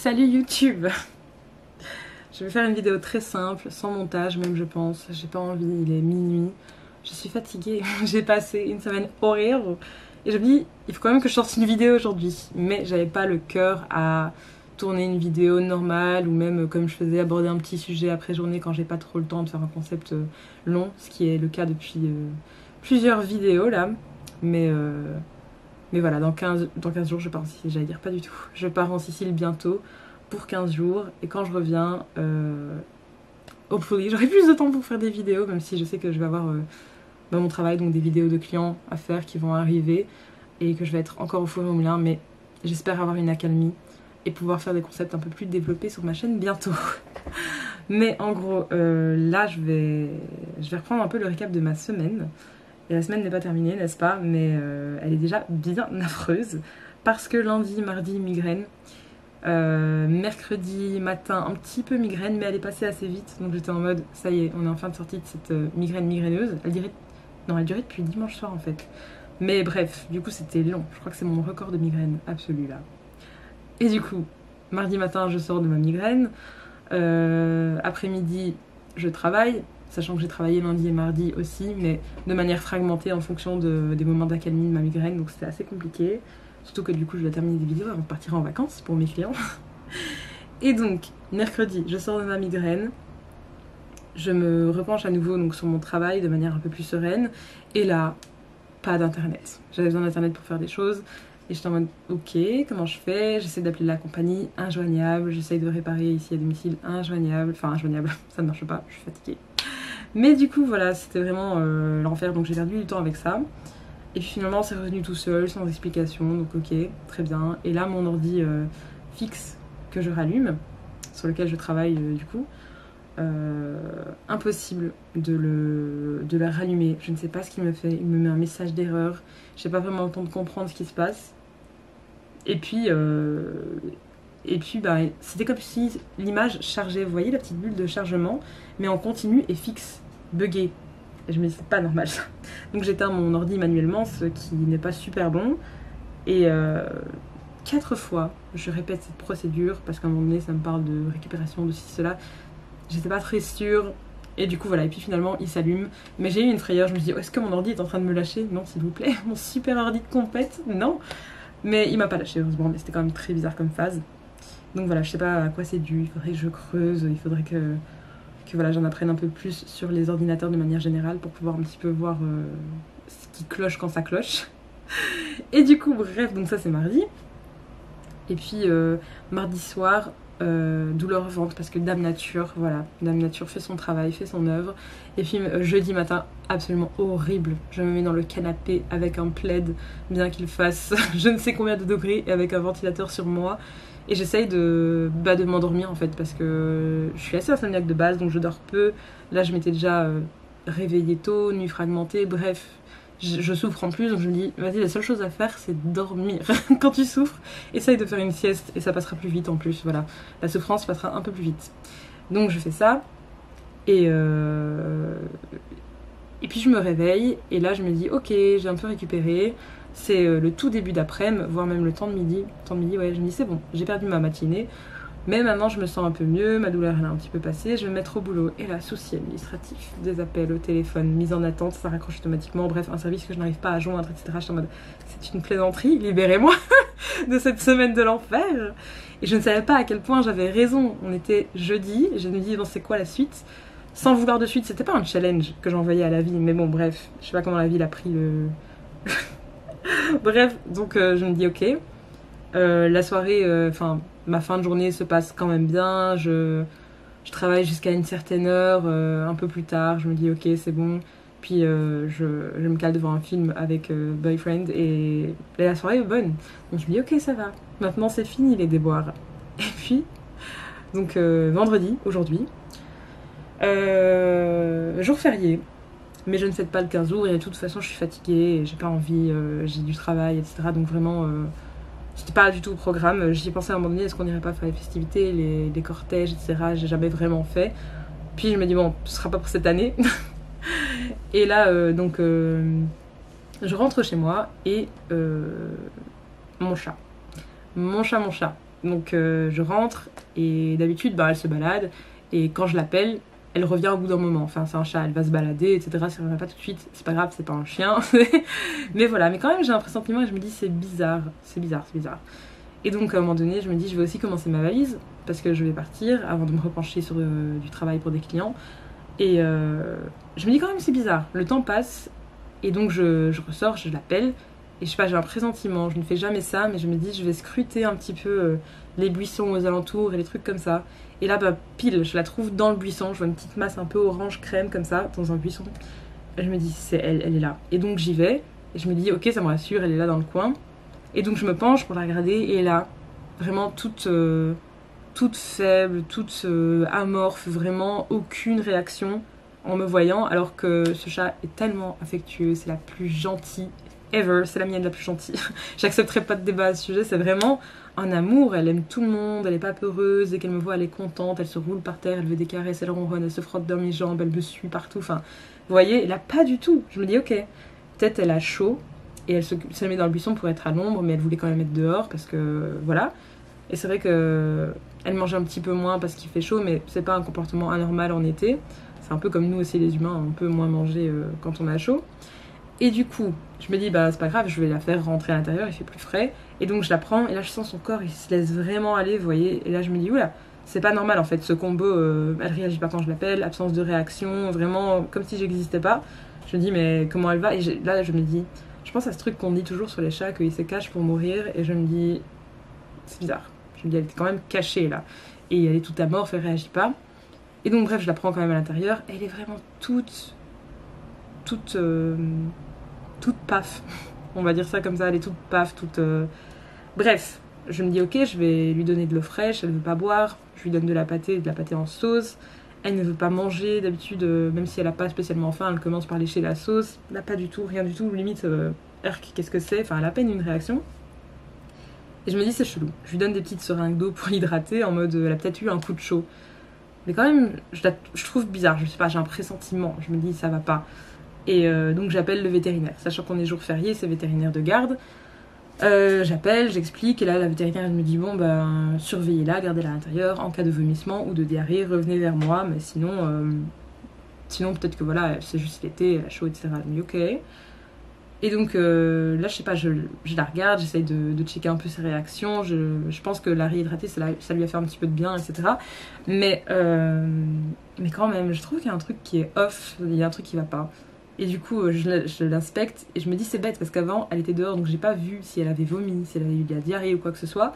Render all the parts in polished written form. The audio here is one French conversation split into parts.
Salut YouTube. Je vais faire une vidéo très simple, sans montage même je pense. J'ai pas envie, il est minuit. Je suis fatiguée, j'ai passé une semaine horrible. Et je me dis, il faut quand même que je sorte une vidéo aujourd'hui. Mais j'avais pas le cœur à tourner une vidéo normale ou même comme je faisais aborder un petit sujet après journée quand j'ai pas trop le temps de faire un concept long. Ce qui est le cas depuis plusieurs vidéos là. Mais voilà, dans 15 jours je pars en Sicile, j'allais dire pas du tout. Je pars en Sicile bientôt pour 15 jours et quand je reviens, hopefully, j'aurai plus de temps pour faire des vidéos, même si je sais que je vais avoir dans mon travail donc des vidéos de clients à faire qui vont arriver et que je vais être encore au four et au moulin, mais j'espère avoir une accalmie et pouvoir faire des concepts un peu plus développés sur ma chaîne bientôt. Mais en gros, là je vais reprendre un peu le récap de ma semaine. Et la semaine n'est pas terminée, n'est-ce pas? Mais elle est déjà bien affreuse. Parce que lundi, mardi, migraine. Mercredi matin, un petit peu migraine, mais elle est passée assez vite. Donc j'étais en mode, ça y est, on est en fin de sortie de cette migraineuse. Elle durait depuis dimanche soir en fait. Mais bref, du coup c'était long. Je crois que c'est mon record de migraine absolu là. Et du coup, mardi matin, je sors de ma migraine. Après-midi, je travaille. Sachant que j'ai travaillé lundi et mardi aussi, mais de manière fragmentée en fonction des moments d'accalmie de ma migraine, donc c'était assez compliqué. Surtout que du coup je dois terminer des vidéos avant de partir en vacances pour mes clients. Et donc, mercredi, je sors de ma migraine, je me repenche à nouveau donc, sur mon travail de manière un peu plus sereine, et là, pas d'internet. J'avais besoin d'internet pour faire des choses, et j'étais en mode, ok, comment je fais? J'essaie d'appeler la compagnie, injoignable, j'essaie de réparer ici à domicile, injoignable, enfin injoignable, ça ne marche pas, je suis fatiguée. Mais du coup voilà, c'était vraiment l'enfer, donc j'ai perdu du temps avec ça. Et puis finalement c'est revenu tout seul, sans explication, donc ok, très bien. Et là mon ordi fixe que je rallume, sur lequel je travaille du coup, impossible de le rallumer. Je ne sais pas ce qu'il me fait, il me met un message d'erreur, j'ai pas vraiment le temps de comprendre ce qui se passe. Et puis bah, c'était comme si l'image chargeait, vous voyez la petite bulle de chargement, mais en continu et fixe, buggé. Et je me dis c'est pas normal ça. Donc j'éteins mon ordi manuellement, ce qui n'est pas super bon. Et 4 fois je répète cette procédure, parce qu'à un moment donné ça me parle de récupération de ceci, cela. J'étais pas très sûre. Et du coup voilà, et puis finalement il s'allume. Mais j'ai eu une frayeur, je me dis oh, est-ce que mon ordi est en train de me lâcher? Non s'il vous plaît, mon super ordi de compète, non. Mais il m'a pas lâché heureusement, mais c'était quand même très bizarre comme phase. Donc voilà, je sais pas à quoi c'est dû, il faudrait que je creuse, il faudrait que voilà, j'en apprenne un peu plus sur les ordinateurs de manière générale pour pouvoir un petit peu voir ce qui cloche quand ça cloche. Et du coup, bref, donc ça c'est mardi. Et puis mardi soir, douleur au ventre parce que Dame Nature, voilà, Dame Nature fait son travail, fait son œuvre. Et puis jeudi matin, absolument horrible. Je me mets dans le canapé avec un plaid, bien qu'il fasse je ne sais combien de degrés, et avec un ventilateur sur moi. Et j'essaye de m'endormir en fait, parce que je suis assez insomniaque de base, donc je dors peu. Là je m'étais déjà réveillée tôt, nuit fragmentée, bref, je souffre en plus, donc je me dis, vas-y, la seule chose à faire c'est dormir. Quand tu souffres, essaye de faire une sieste et ça passera plus vite en plus, voilà. La souffrance passera un peu plus vite. Donc je fais ça, et puis je me réveille, et là je me dis, ok, j'ai un peu récupéré. C'est le tout début d'après-midi, voire même le temps de midi. Ouais, je me dis c'est bon, j'ai perdu ma matinée. Mais maintenant je me sens un peu mieux, ma douleur elle a un petit peu passé, je vais me mettre au boulot. Et là, souci administratif, des appels au téléphone, mise en attente, ça raccroche automatiquement. Bref, un service que je n'arrive pas à joindre, etc. Je suis en mode, c'est une plaisanterie, libérez-moi de cette semaine de l'enfer. Et je ne savais pas à quel point j'avais raison. On était jeudi, je me dis, bon, c'est quoi la suite? Sans vouloir de suite, c'était pas un challenge que j'envoyais à la vie, mais bon, bref, je sais pas comment la vie a pris le... Bref, donc je me dis ok, la soirée, enfin ma fin de journée se passe quand même bien, je travaille jusqu'à une certaine heure, un peu plus tard, je me dis ok c'est bon, puis je me cale devant un film avec Boyfriend et la soirée est bonne, donc je me dis ok ça va, maintenant c'est fini les déboires. Et puis, donc vendredi, aujourd'hui, jour férié. Mais je ne fête pas le 15 août et de toute façon je suis fatiguée, et j'ai pas envie, j'ai du travail, etc. Donc vraiment, c'était pas du tout au programme. J'y ai pensé à un moment donné, est-ce qu'on irait pas faire les festivités, les cortèges, etc. J'ai jamais vraiment fait. Puis je me dis bon, ce sera pas pour cette année. Et là, donc, je rentre chez moi et mon chat. Donc je rentre et d'habitude elle se balade et quand je l'appelle, elle revient au bout d'un moment. Enfin c'est un chat, elle va se balader, etc. Si elle revient pas tout de suite, c'est pas grave, c'est pas un chien. Mais voilà, mais quand même j'ai un pressentiment et je me dis c'est bizarre, c'est bizarre, c'est bizarre. Et donc à un moment donné, je me dis je vais aussi commencer ma valise parce que je vais partir avant de me repencher sur du travail pour des clients. Et je me dis quand même c'est bizarre. Le temps passe et donc je ressors, je l'appelle. Et je sais pas, j'ai un pressentiment, je ne fais jamais ça, mais je me dis je vais scruter un petit peu les buissons aux alentours et les trucs comme ça. Et là, pile, je la trouve dans le buisson, je vois une petite masse un peu orange crème comme ça, dans un buisson. Et je me dis c'est elle, elle est là. Et donc j'y vais, et je me dis ok, ça me rassure, elle est là dans le coin. Et donc je me penche pour la regarder, et là, vraiment toute faible, toute amorphe, vraiment aucune réaction en me voyant, alors que ce chat est tellement affectueux, c'est la plus gentille ever, c'est la mienne la plus gentille. J'accepterai pas de débat à ce sujet, c'est vraiment un amour, elle aime tout le monde, elle est pas peureuse, dès qu'elle me voit elle est contente, elle se roule par terre, elle veut des caresses, elle ronronne, elle se frotte dans mes jambes, elle me suit partout, enfin, vous voyez, là pas du tout. Je me dis ok, peut-être elle a chaud, et elle se met dans le buisson pour être à l'ombre, mais elle voulait quand même être dehors, parce que voilà. Et c'est vrai que elle mange un petit peu moins parce qu'il fait chaud, mais c'est pas un comportement anormal en été. C'est un peu comme nous aussi les humains, on peut moins manger quand on a chaud. Et du coup, je me dis c'est pas grave, je vais la faire rentrer à l'intérieur, il fait plus frais. Et donc je la prends, et là je sens son corps, il se laisse vraiment aller, vous voyez. Et là je me dis oula, c'est pas normal en fait, ce combo, elle réagit pas quand je l'appelle, absence de réaction, vraiment comme si j'existais pas. Je me dis mais comment elle va. Et là je me dis, je pense à ce truc qu'on dit toujours sur les chats, qu'ils se cachent pour mourir. Et je me dis, c'est bizarre. Je me dis elle était quand même cachée là. Et elle est toute amorphe, elle réagit pas. Et donc bref, je la prends quand même à l'intérieur. Elle est vraiment toute paf. On va dire ça comme ça, elle est toute paf, toute... Bref, je me dis ok, je vais lui donner de l'eau fraîche, elle veut pas boire. Je lui donne de la pâtée en sauce. Elle ne veut pas manger, d'habitude, même si elle a pas spécialement faim, elle commence par lécher la sauce. Là, pas du tout, rien du tout, limite, qu'est-ce que c'est. Enfin, elle a à peine une réaction. Et je me dis c'est chelou. Je lui donne des petites seringues d'eau pour l'hydrater, en mode, elle a peut-être eu un coup de chaud. Mais quand même, je trouve bizarre, je sais pas, j'ai un pressentiment, je me dis ça va pas. Et donc j'appelle le vétérinaire, sachant qu'on est jour férié, c'est vétérinaire de garde. J'appelle, j'explique, et là la vétérinaire elle me dit bon surveillez-la, gardez-la à l'intérieur, en cas de vomissement ou de diarrhée, revenez vers moi, mais sinon peut-être que voilà, c'est juste l'été, elle a chaud, etc. Elle me dit ok. Et donc là je sais pas, je la regarde, j'essaye de checker un peu ses réactions, je pense que la réhydrater ça lui a fait un petit peu de bien, etc. Mais quand même, je trouve qu'il y a un truc qui est off, il y a un truc qui va pas. Et du coup, je l'inspecte et je me dis c'est bête parce qu'avant elle était dehors donc j'ai pas vu si elle avait vomi, si elle avait eu de la diarrhée ou quoi que ce soit.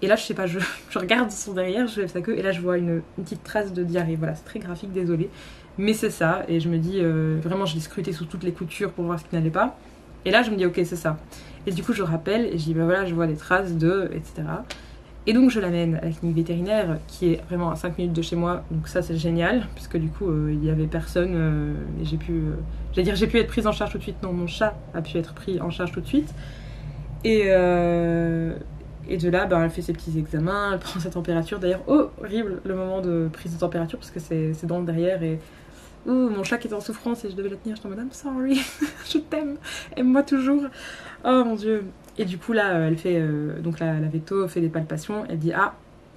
Et là, je sais pas, je regarde son derrière, je lève sa queue et là je vois une petite trace de diarrhée. Voilà, c'est très graphique, désolé. Mais c'est ça, et je me dis vraiment, je l'ai scruté sous toutes les coutures pour voir ce qui n'allait pas. Et là, je me dis ok, c'est ça. Et du coup, je rappelle et je dis voilà, je vois des traces de, etc. Et donc je l'amène à la clinique vétérinaire qui est vraiment à 5 minutes de chez moi, donc ça c'est génial, puisque du coup il y avait personne et j'ai pu être prise en charge tout de suite. Non, mon chat a pu être pris en charge tout de suite. Et de là, elle fait ses petits examens, elle prend sa température. D'ailleurs, horrible le moment de prise de température, parce que c'est dans le derrière et... mon chat qui est en souffrance et je devais la tenir, je suis en mode I'm sorry, je t'aime, aime-moi toujours. Oh mon dieu. Et du coup là, elle fait, donc la véto fait des palpations, elle dit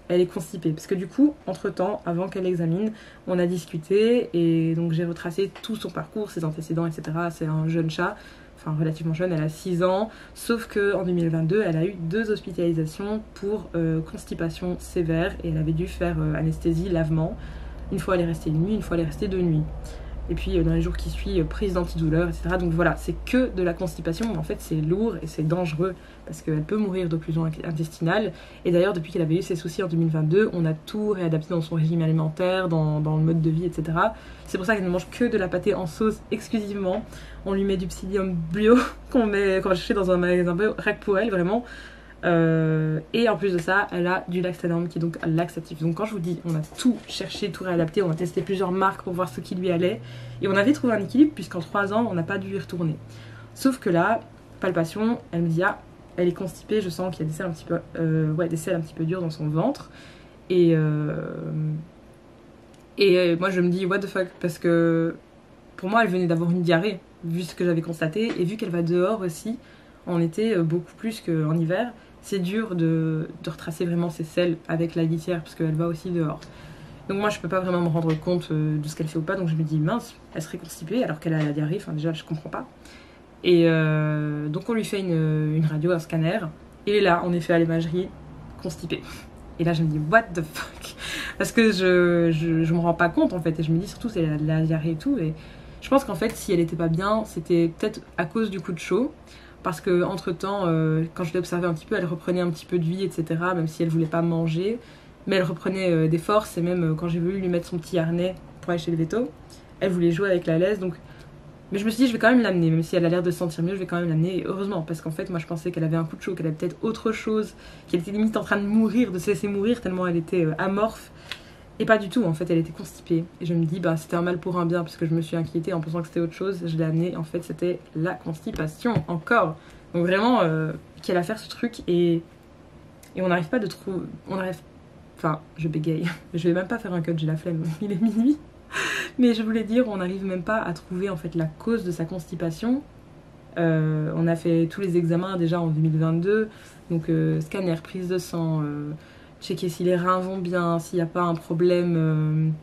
elle est constipée. Parce que du coup, entre temps, avant qu'elle examine, on a discuté et donc j'ai retracé tout son parcours, ses antécédents, etc. C'est un jeune chat, enfin relativement jeune, elle a 6 ans, sauf qu'en 2022, elle a eu 2 hospitalisations pour constipation sévère et elle avait dû faire anesthésie, lavement. Une fois elle est restée une nuit, une fois elle est restée 2 nuits. Et puis dans les jours qui suivent, prise d'antidouleur, etc. Donc voilà, c'est que de la constipation, mais en fait c'est lourd et c'est dangereux parce qu'elle peut mourir d'occlusion intestinale. Et d'ailleurs, depuis qu'elle avait eu ses soucis en 2022, on a tout réadapté dans son régime alimentaire, dans le mode de vie, etc. C'est pour ça qu'elle ne mange que de la pâtée en sauce exclusivement. On lui met du psyllium bio qu'on va chercher dans un magasin rack pour elle, vraiment. Et en plus de ça, elle a du Laxtanome qui est donc laxatif. Donc quand je vous dis, on a tout cherché, tout réadapté, on a testé plusieurs marques pour voir ce qui lui allait. Et on avait trouvé un équilibre puisqu'en 3 ans, on n'a pas dû y retourner. Sauf que là, palpation, elle me dit elle est constipée, je sens qu'il y a des selles un petit peu dures dans son ventre. Et moi je me dis what the fuck, parce que pour moi elle venait d'avoir une diarrhée, vu ce que j'avais constaté, et vu qu'elle va dehors aussi en été beaucoup plus qu'en hiver. c'est dur de retracer vraiment ses selles avec la litière parce qu'elle va aussi dehors. Donc moi je peux pas vraiment me rendre compte de ce qu'elle fait ou pas, donc je me dis mince, elle serait constipée alors qu'elle a la diarrhée, enfin déjà je comprends pas. Et donc on lui fait une radio, un scanner, et là en effet à l'imagerie, constipée. Et là je me dis what the fuck, parce que je me rends pas compte en fait, et je me dis surtout c'est la diarrhée et tout, et je pense qu'en fait si elle était pas bien, c'était peut-être à cause du coup de chaud, parce que entre temps, quand je l'ai observée un petit peu, elle reprenait un petit peu de vie, etc., même si elle voulait pas manger. Mais elle reprenait des forces, et même quand j'ai voulu lui mettre son petit harnais pour aller chez le veto, elle voulait jouer avec la laisse. Donc... Mais je me suis dit, je vais quand même l'amener, même si elle a l'air de se sentir mieux, je vais quand même l'amener. Et heureusement, parce qu'en fait, moi je pensais qu'elle avait un coup de chaud, qu'elle avait peut-être autre chose, qu'elle était limite en train de mourir, de se laisser mourir, tellement elle était amorphe. Et pas du tout, en fait, elle était constipée. Et je me dis, bah c'était un mal pour un bien, parce que je me suis inquiétée en pensant que c'était autre chose. Je l'ai amenée, en fait, c'était la constipation, encore. Donc vraiment, quelle affaire ce truc, et on n'arrive pas de trouver. Enfin, je bégaye. Je vais même pas faire un cut, j'ai la flemme. Il est minuit. Mais je voulais dire, on n'arrive même pas à trouver en fait la cause de sa constipation. On a fait tous les examens déjà en 2022. Donc scanner, prise de sang, checker si les reins vont bien, s'il n'y a pas un problème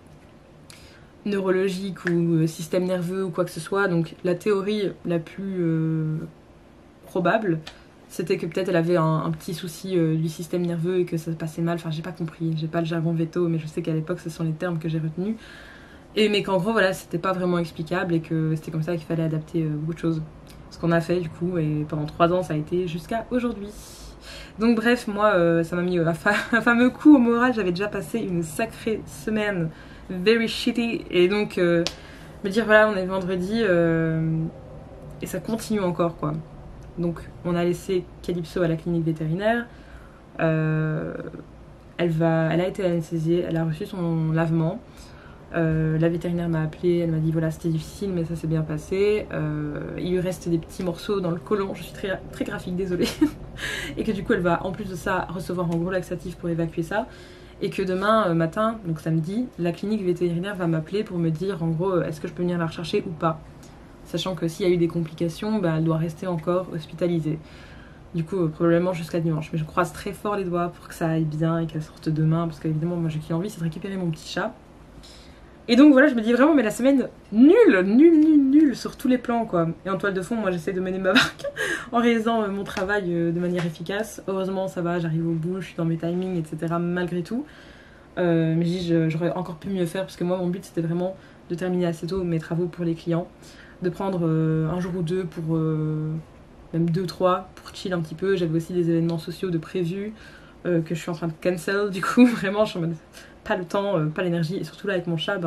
neurologique ou système nerveux ou quoi que ce soit. Donc la théorie la plus probable, c'était que peut-être elle avait un petit souci du système nerveux et que ça se passait mal. Enfin, j'ai pas compris, j'ai pas le jargon veto, mais je sais qu'à l'époque, ce sont les termes que j'ai retenus. Mais qu'en gros, voilà, c'était pas vraiment explicable et que c'était comme ça qu'il fallait adapter beaucoup de choses. Ce qu'on a fait, du coup, et pendant 3 ans, ça a été jusqu'à aujourd'hui. Donc, bref, moi, ça m'a mis un fameux coup au moral. J'avais déjà passé une sacrée semaine, very shitty. Et donc, me dire, voilà, on est vendredi et ça continue encore, quoi. Donc on a laissé Calypso à la clinique vétérinaire. Elle a été anesthésiée, elle a reçu son lavement. La vétérinaire m'a appelée, elle m'a dit voilà c'était difficile mais ça s'est bien passé. Il lui reste des petits morceaux dans le côlon, je suis très, très graphique, désolée. Et que du coup elle va en plus de ça recevoir un gros laxatif pour évacuer ça. Et que demain matin, donc samedi, la clinique vétérinaire va m'appeler pour me dire en gros est-ce que je peux venir la rechercher ou pas. Sachant que s'il y a eu des complications, bah, elle doit rester encore hospitalisée. Du coup, probablement jusqu'à dimanche. Mais je croise très fort les doigts pour que ça aille bien et qu'elle sorte demain. Parce qu'évidemment, moi j'ai qu'une envie, c'est de récupérer mon petit chat. Et donc voilà, je me dis vraiment, mais la semaine, nulle sur tous les plans, quoi. Et en toile de fond, moi j'essaie de mener ma barque en réalisant mon travail de manière efficace. Heureusement, ça va, j'arrive au bout, je suis dans mes timings, etc. malgré tout. Mais je dis, j'aurais encore pu mieux faire parce que moi, mon but c'était vraiment de terminer assez tôt mes travaux pour les clients. De prendre un jour ou deux pour même 2-3 pour chill un petit peu. J'avais aussi des événements sociaux de prévus que je suis en train de cancel. Du coup vraiment je suis en mode pas le temps, pas l'énergie. Et surtout là avec mon chat,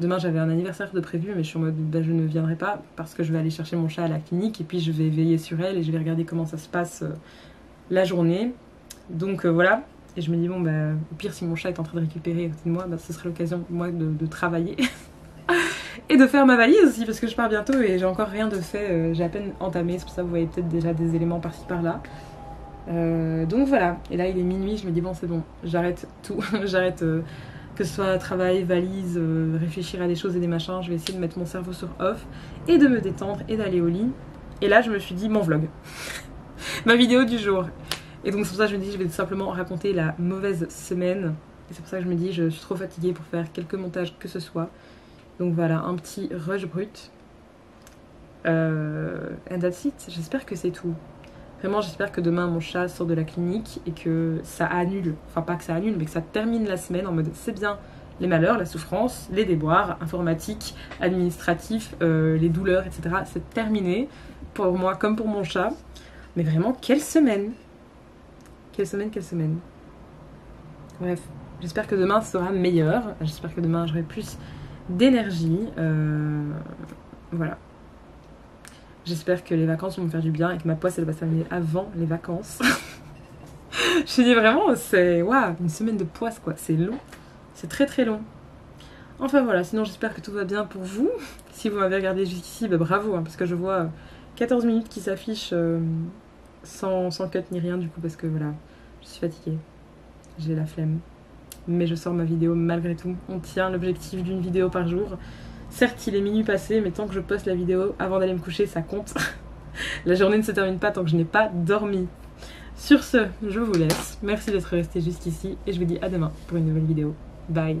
demain j'avais un anniversaire de prévu mais je suis en mode je ne viendrai pas parce que je vais aller chercher mon chat à la clinique et puis je vais veiller sur elle et je vais regarder comment ça se passe la journée. Donc voilà. Et je me dis bon au pire si mon chat est en train de récupérer à côté de moi, ce serait l'occasion pour moi de travailler. Et de faire ma valise aussi parce que je pars bientôt et j'ai encore rien de fait, j'ai à peine entamé, c'est pour ça que vous voyez peut-être déjà des éléments par-ci par-là. Donc voilà, et là il est minuit, je me dis bon c'est bon, j'arrête tout, j'arrête que ce soit travail, valise, réfléchir à des choses et des machins, je vais essayer de mettre mon cerveau sur off et de me détendre et d'aller au lit. Et là je me suis dit mon vlog, ma vidéo du jour. Et donc c'est pour ça que je me dis je vais tout simplement raconter la mauvaise semaine. Et c'est pour ça que je me dis je suis trop fatiguée pour faire quelques montages que ce soit. Donc voilà, un petit rush brut. And that's it. J'espère que c'est tout. Vraiment, j'espère que demain mon chat sort de la clinique et que ça annule, enfin pas que ça annule, mais que ça termine la semaine en mode c'est bien les malheurs, la souffrance, les déboires informatiques, administratifs, les douleurs, etc. C'est terminé pour moi comme pour mon chat. Mais vraiment, quelle semaine! Quelle semaine. Bref, j'espère que demain sera meilleur. J'espère que demain j'aurai plus d'énergie, voilà. J'espère que les vacances vont me faire du bien et que ma poisse elle va s'amener avant les vacances. Je dis vraiment, c'est waouh, une semaine de poisse quoi, c'est long, c'est très très long. Enfin voilà, sinon j'espère que tout va bien pour vous. Si vous m'avez regardé jusqu'ici, bravo, parce que je vois 14 minutes qui s'affichent sans cut ni rien du coup, parce que voilà, je suis fatiguée, j'ai la flemme. Mais je sors ma vidéo malgré tout. On tient l'objectif d'une vidéo par jour. Certes, il est minuit passé, mais tant que je poste la vidéo avant d'aller me coucher, ça compte. La journée ne se termine pas tant que je n'ai pas dormi. Sur ce, je vous laisse. Merci d'être resté jusqu'ici et je vous dis à demain pour une nouvelle vidéo. Bye.